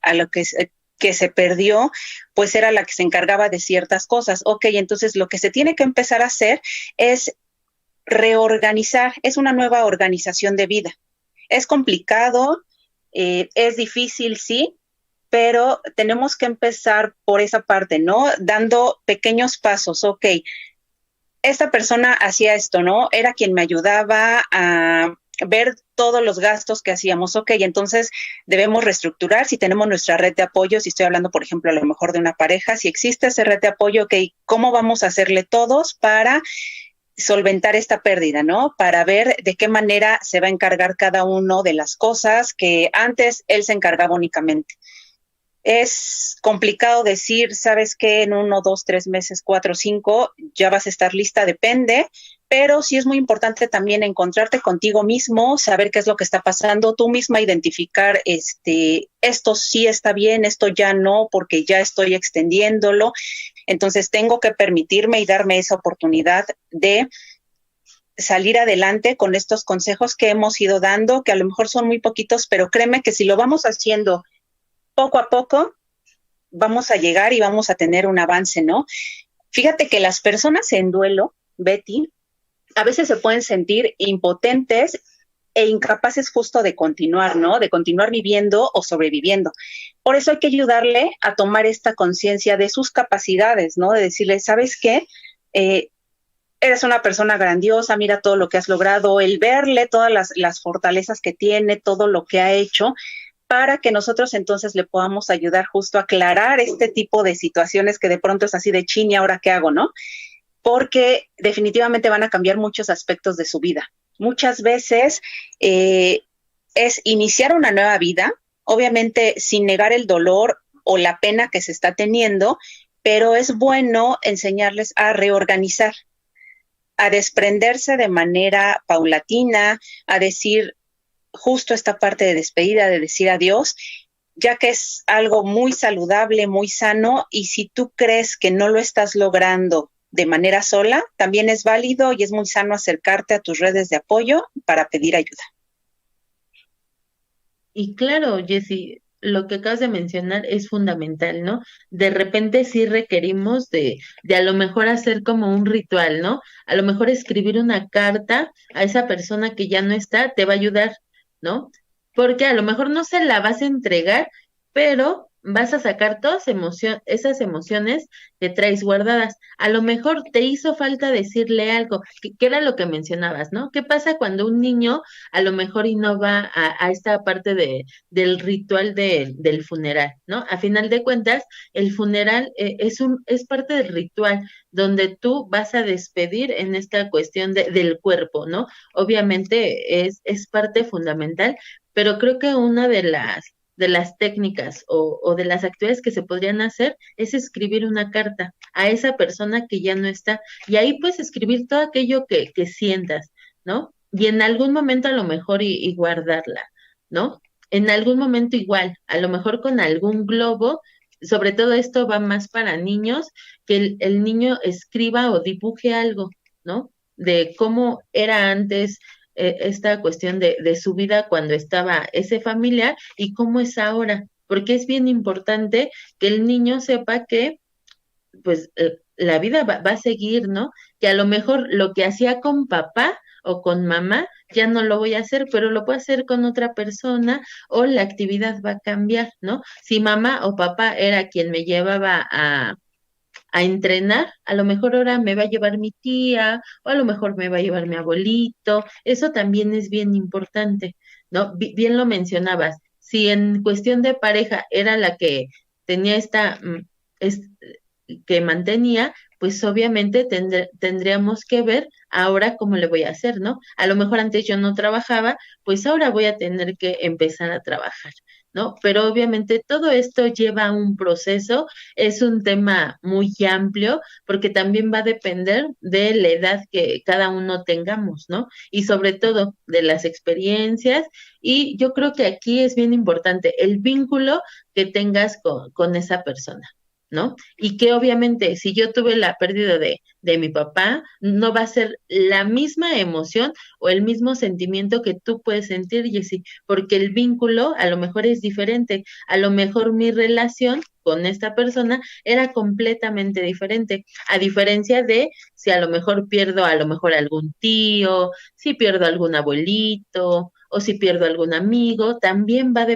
a lo que se perdió, pues era la que se encargaba de ciertas cosas? Ok, entonces lo que se tiene que empezar a hacer es reorganizar, es una nueva organización de vida. Es complicado, es difícil, sí, pero tenemos que empezar por esa parte, ¿no? Dando pequeños pasos. Ok, esta persona hacía esto, ¿no? Era quien me ayudaba a ver todos los gastos que hacíamos. Ok, entonces debemos reestructurar si tenemos nuestra red de apoyo, si estoy hablando, por ejemplo, a lo mejor de una pareja, si existe esa red de apoyo, ok, ¿cómo vamos a hacerle todos para solventar esta pérdida, ¿no? Para ver de qué manera se va a encargar cada uno de las cosas que antes él se encargaba únicamente. Es complicado decir, sabes que en 1, 2, 3 meses, 4, 5, ya vas a estar lista, depende, pero sí es muy importante también encontrarte contigo mismo, saber qué es lo que está pasando, tú misma identificar, esto sí está bien, esto ya no, porque ya estoy extendiéndolo, entonces tengo que permitirme y darme esa oportunidad de salir adelante con estos consejos que hemos ido dando, que a lo mejor son muy poquitos, pero créeme que si lo vamos haciendo poco a poco, vamos a llegar y vamos a tener un avance, ¿no? Fíjate que las personas en duelo, Betty, a veces se pueden sentir impotentes e incapaces justo de continuar, ¿no? De continuar viviendo o sobreviviendo. Por eso hay que ayudarle a tomar esta conciencia de sus capacidades, ¿no? De decirle, ¿sabes qué? Eres una persona grandiosa, mira todo lo que has logrado, el verle todas las fortalezas que tiene, todo lo que ha hecho, para que nosotros entonces le podamos ayudar justo a aclarar este tipo de situaciones que de pronto es así de chin, ¿y ahora qué hago, no? Porque definitivamente van a cambiar muchos aspectos de su vida. Muchas veces es iniciar una nueva vida, obviamente sin negar el dolor o la pena que se está teniendo, pero es bueno enseñarles a reorganizar, a desprenderse de manera paulatina, a decir justo esta parte de despedida, de decir adiós, ya que es algo muy saludable, muy sano, y si tú crees que no lo estás logrando de manera sola, también es válido y es muy sano acercarte a tus redes de apoyo para pedir ayuda. Y claro, Jessy, lo que acabas de mencionar es fundamental, ¿no? De repente sí requerimos de a lo mejor hacer como un ritual, ¿no? A lo mejor escribir una carta a esa persona que ya no está te va a ayudar, ¿no? Porque a lo mejor no se la vas a entregar, pero vas a sacar esas emociones que traes guardadas. A lo mejor te hizo falta decirle algo, que era lo que mencionabas, ¿no? ¿Qué pasa cuando un niño a lo mejor y no va a esta parte del ritual del funeral, ¿no? A final de cuentas, el funeral es parte del ritual donde tú vas a despedir en esta cuestión del cuerpo, ¿no? Obviamente es parte fundamental, pero creo que una de las técnicas o de las actividades que se podrían hacer es escribir una carta a esa persona que ya no está y ahí puedes escribir todo aquello que sientas, ¿no? Y en algún momento a lo mejor y guardarla, ¿no? En algún momento igual, a lo mejor con algún globo, sobre todo esto va más para niños, que el niño escriba o dibuje algo, ¿no? De cómo era antes, esta cuestión de su vida cuando estaba ese familiar y cómo es ahora, porque es bien importante que el niño sepa que pues la vida va a seguir, ¿no? Que a lo mejor lo que hacía con papá o con mamá ya no lo voy a hacer, pero lo puedo hacer con otra persona o la actividad va a cambiar, ¿no? Si mamá o papá era quien me llevaba a entrenar, a lo mejor ahora me va a llevar mi tía o a lo mejor me va a llevar mi abuelito, eso también es bien importante, ¿no? Bien lo mencionabas, si en cuestión de pareja era la que tenía es- que mantenía, pues obviamente tendríamos que ver ahora cómo le voy a hacer, ¿no? A lo mejor antes yo no trabajaba, pues ahora voy a tener que empezar a trabajar, ¿no? Pero obviamente todo esto lleva un proceso, es un tema muy amplio, porque también va a depender de la edad que cada uno tengamos, ¿no? Y sobre todo de las experiencias. Y yo creo que aquí es bien importante el vínculo que tengas con esa persona. ¿No? Y que obviamente si yo tuve la pérdida de mi papá, no va a ser la misma emoción o el mismo sentimiento que tú puedes sentir, Jessy, porque el vínculo a lo mejor es diferente, a lo mejor mi relación con esta persona era completamente diferente, a diferencia de si a lo mejor pierdo a lo mejor algún tío, si pierdo algún abuelito o si pierdo algún amigo, también va a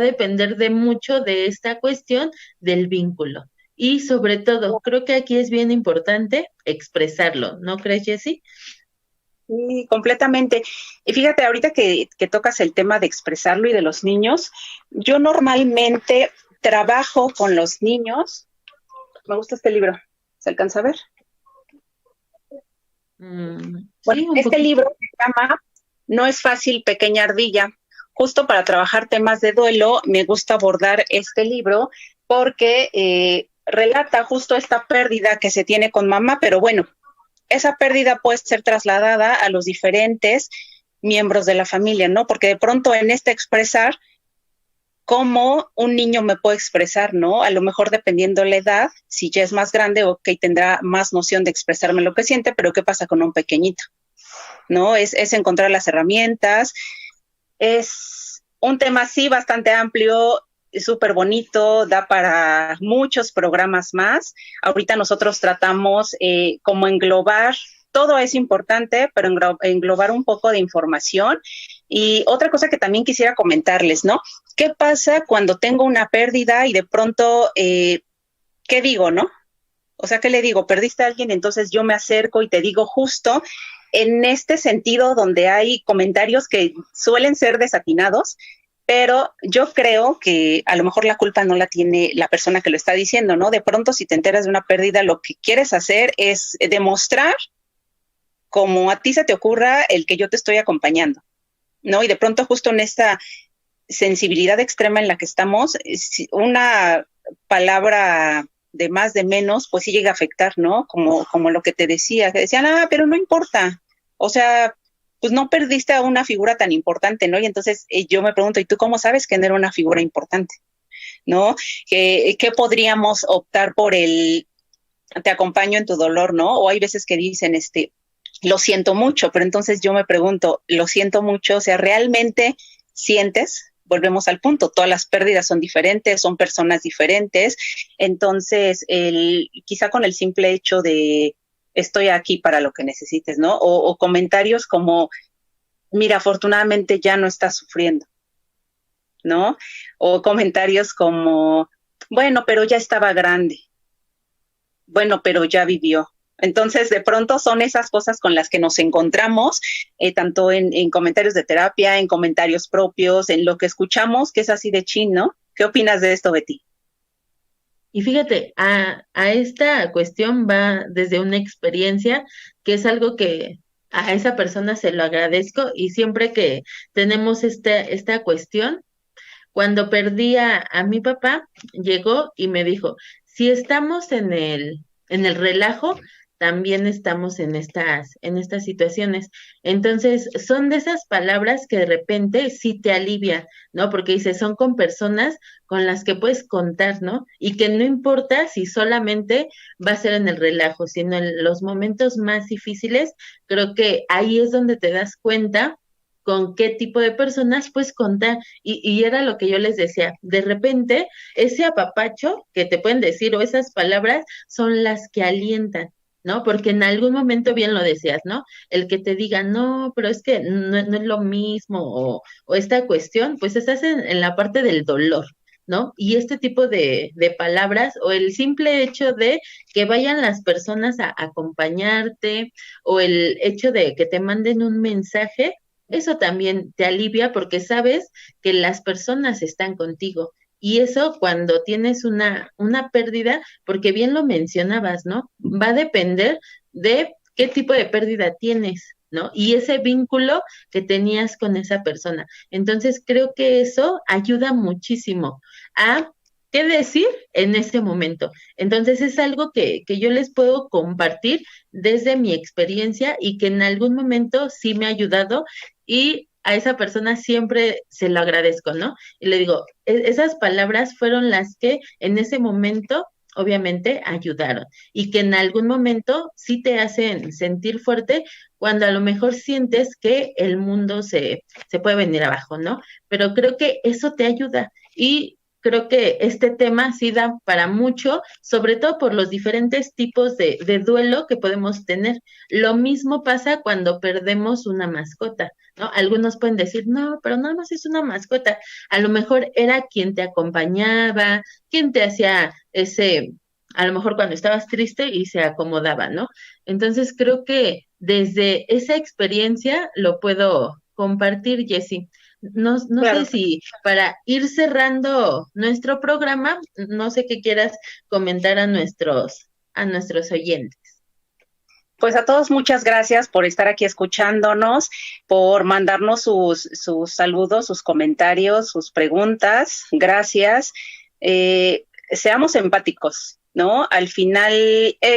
depender de mucho de esta cuestión del vínculo. Y sobre todo, creo que aquí es bien importante expresarlo, ¿no crees, Jessy? Sí, completamente. Y fíjate, ahorita que tocas el tema de expresarlo y de los niños, yo normalmente trabajo con los niños. Me gusta este libro. ¿Se alcanza a ver? Bueno, Sí, un este poquito. libro se llama No es fácil, pequeña ardilla. Justo para trabajar temas de duelo, me gusta abordar este libro porque relata justo esta pérdida que se tiene con mamá, pero bueno, esa pérdida puede ser trasladada a los diferentes miembros de la familia, ¿no? Porque de pronto en este expresar, cómo un niño me puede expresar, ¿no? A lo mejor dependiendo la edad, si ya es más grande, ok, tendrá más noción de expresarme lo que siente, pero ¿qué pasa con un pequeñito? ¿No? Es encontrar las herramientas, es un tema así bastante amplio, súper bonito, da para muchos programas más. Ahorita nosotros tratamos como englobar, todo es importante, pero englobar un poco de información. Y otra cosa que también quisiera comentarles, ¿no? ¿Qué pasa cuando tengo una pérdida y de pronto, qué digo, no? O sea, ¿qué le digo? Perdiste a alguien, entonces yo me acerco y te digo justo en este sentido donde hay comentarios que suelen ser desatinados, pero yo creo que a lo mejor la culpa no la tiene la persona que lo está diciendo, ¿no? De pronto, si te enteras de una pérdida, lo que quieres hacer es demostrar como a ti se te ocurra el que yo te estoy acompañando, ¿no? Y de pronto justo en esta sensibilidad extrema en la que estamos, una palabra de más, de menos, pues sí llega a afectar, ¿no? Como lo que te decía, que decían, pero no importa, o sea, pues no perdiste a una figura tan importante, ¿no? Y entonces yo me pregunto, ¿y tú cómo sabes que no era una figura importante? ¿No? ¿Qué podríamos optar por el te acompaño en tu dolor, ¿no? O hay veces que dicen, lo siento mucho, pero entonces yo me pregunto, lo siento mucho, o sea, ¿realmente sientes? Volvemos al punto, todas las pérdidas son diferentes, son personas diferentes, entonces quizá con el simple hecho de estoy aquí para lo que necesites, ¿no? O comentarios como, mira, afortunadamente ya no estás sufriendo, ¿no? O comentarios como, bueno, pero ya estaba grande, bueno, pero ya vivió. Entonces, de pronto son esas cosas con las que nos encontramos, tanto en comentarios de terapia, en comentarios propios, en lo que escuchamos, que es así de chin, ¿no? ¿Qué opinas de esto, Betty? Y fíjate, a esta cuestión va desde una experiencia que es algo que a esa persona se lo agradezco y siempre que tenemos esta cuestión, cuando perdí a mi papá, llegó y me dijo, si estamos en el relajo, también estamos en estas situaciones. Entonces, son de esas palabras que de repente sí te alivian, ¿no? Porque dices, son con personas con las que puedes contar, ¿no? Y que no importa si solamente va a ser en el relajo, sino en los momentos más difíciles, creo que ahí es donde te das cuenta con qué tipo de personas puedes contar. Y era lo que yo les decía, de repente ese apapacho que te pueden decir o esas palabras son las que alientan. ¿No? Porque en algún momento bien lo decías, ¿no? El que te diga, no, pero es que no es lo mismo, o esta cuestión, pues estás en la parte del dolor, ¿no? Y este tipo de palabras, o el simple hecho de que vayan las personas a acompañarte, o el hecho de que te manden un mensaje, eso también te alivia porque sabes que las personas están contigo. Y eso cuando tienes una pérdida, porque bien lo mencionabas, ¿no? Va a depender de qué tipo de pérdida tienes, ¿no? Y ese vínculo que tenías con esa persona. Entonces, creo que eso ayuda muchísimo a qué decir en ese momento. Entonces, es algo que yo les puedo compartir desde mi experiencia y que en algún momento sí me ha ayudado y a esa persona siempre se lo agradezco, ¿no? Y le digo, esas palabras fueron las que en ese momento obviamente ayudaron y que en algún momento sí te hacen sentir fuerte cuando a lo mejor sientes que el mundo se puede venir abajo, ¿no? Pero creo que eso te ayuda y creo que este tema sí da para mucho, sobre todo por los diferentes tipos de duelo que podemos tener. Lo mismo pasa cuando perdemos una mascota, ¿no? Algunos pueden decir, no, pero nada más es una mascota. A lo mejor era quien te acompañaba, quien te hacía ese, a lo mejor cuando estabas triste y se acomodaba, ¿no? Entonces creo que desde esa experiencia lo puedo compartir, Jessie. No sé Claro. si para ir cerrando nuestro programa, no sé qué quieras comentar a nuestros oyentes. Pues a todos muchas gracias por estar aquí escuchándonos, por mandarnos sus saludos, sus comentarios, sus preguntas. Gracias. Seamos empáticos, ¿no? Al final,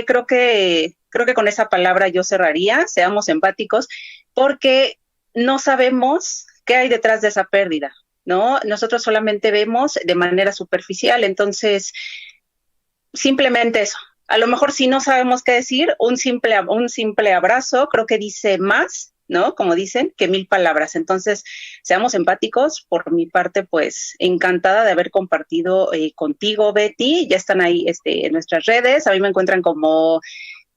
creo que con esa palabra yo cerraría, seamos empáticos, porque no sabemos qué hay detrás de esa pérdida, ¿no? Nosotros solamente vemos de manera superficial, entonces simplemente eso. A lo mejor si no sabemos qué decir, un simple abrazo creo que dice más, ¿no? Como dicen, que 1000 palabras. Entonces, seamos empáticos. Por mi parte, pues encantada de haber compartido contigo, Betty. Ya están ahí en nuestras redes. A mí me encuentran como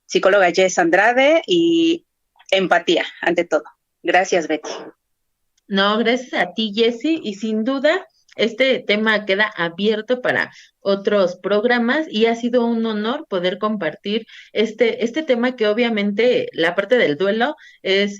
psicóloga Jess Andrade y empatía, ante todo. Gracias, Betty. No, gracias a ti, Jessy, y sin duda este tema queda abierto para otros programas y ha sido un honor poder compartir este tema que obviamente la parte del duelo es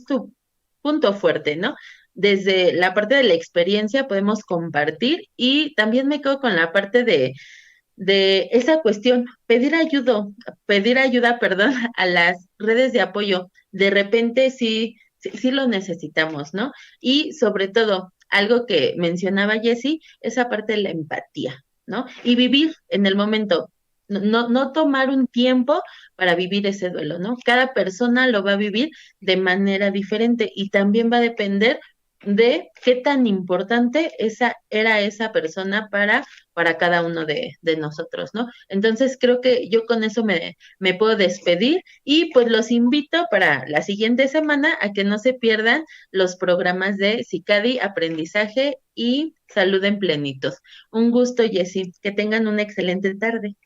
tu punto fuerte, ¿no? Desde la parte de la experiencia podemos compartir y también me quedo con la parte de esa cuestión, pedir ayuda, perdón, a las redes de apoyo. De repente sí lo necesitamos, ¿no? Y sobre todo, algo que mencionaba Jessie, esa parte de la empatía, ¿no? Y vivir en el momento. No tomar un tiempo para vivir ese duelo, ¿no? Cada persona lo va a vivir de manera diferente y también va a depender de qué tan importante era esa persona para cada uno de nosotros, ¿no? Entonces creo que yo con eso me puedo despedir y pues los invito para la siguiente semana a que no se pierdan los programas de Cicadi, Aprendizaje y Salud en Plenitos. Un gusto, Jessy, que tengan una excelente tarde.